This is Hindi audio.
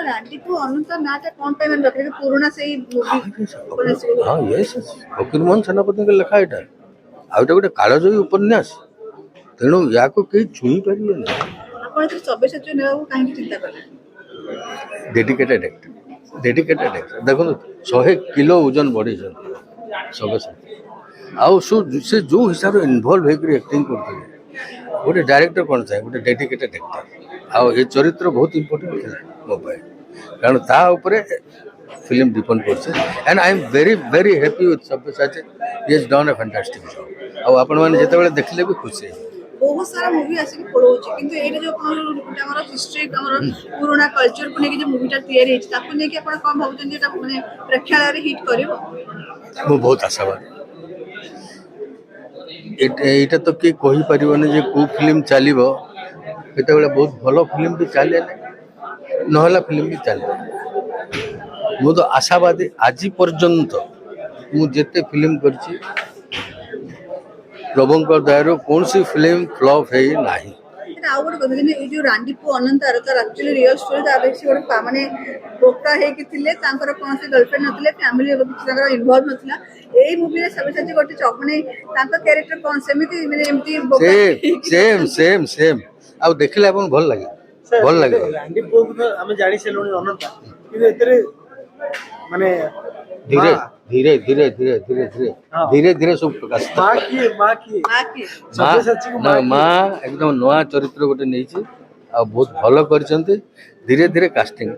ରାଣ୍ଡିକୁ ଅନନ୍ତ ନାଟା କଣ ପାଇଁ ମାନେ ରଖିଲେ ପୁରୁଣା ସେଇ ମୁଭି हाँ यस फकीरमोहन सेनापति लिखा एटा आउटा गोटे कालजयी उपन्यास तेणु या कहीं छुई पारे ଆପଣ ଏଥିରେ ସବ୍ୟସାଚୀ ନେବାକୁ କାହିଁକି ଚିନ୍ତା କଲେ? डेडिकेटेड एक्टर देखो 100 किलो ओजन बढ़ी सब्यसाची आउ से जो हिसाब से इनवॉल्व होकर एक्टिंग करते गोटे डायरेक्टर कौन था गोटे डेडिकेटेड एक्टर आउ ये चरित्र बहुत इंपोर्टेंट था मो कारण ता उपरे फिल्म डिपेंड करছে and I am very very happy with Sabyasachi he has done a fantastic job आउ आपण माने जेतेबेले देखले भी खुशी बहुत सारा मुवी आसिक पड़ोची किंतु एटा जो हमर हिस्ट्री हमर पुराना कल्चर को लेके जो मूवीटा तैयारी है ताको लेके आपण कोन भाबुचन जेटा माने प्रेक्षालय रे हिट करिवो मो बहुत आशावादी एटा तो कि कहि परिबने जे को फिल्म चलिबो केतेबेले बहुत भलो फिल्म भी चले नहला फिल्म भी चले मु तो आशावादी आज पर्यंत मु जेते फिल्म करछि प्रभुଙ୍କ दयाରୁ कौन फिल्म फ्लॉप है नहीं आउ गोटे कथा जे जो रांडीपु अनंत तार एक्चुअली रियल स्टोरी ता देखि गोटे माने बोका हे कि थिले तांकर कोन से गर्लफ्रेंड नथिले फैमिली एबो किछ तांकर इन्वॉल्व नथिला एई मूवी रे सब्यसाची गोटे चक माने तांकर कैरेक्टर कोन सेमिति माने एमती बोका सेम आ देखले अपन भल लागे रांडीपु को हम जानि सेलोनी अनंत कि एतरे माने धीरे धीरे धीरे धीरे धीरे धीरे धीरे धीरे सब प्रकाश माँ एकदम नया चरित्र गोटे नहीं बहुत भल कर धीरे धीरे कास्टिंग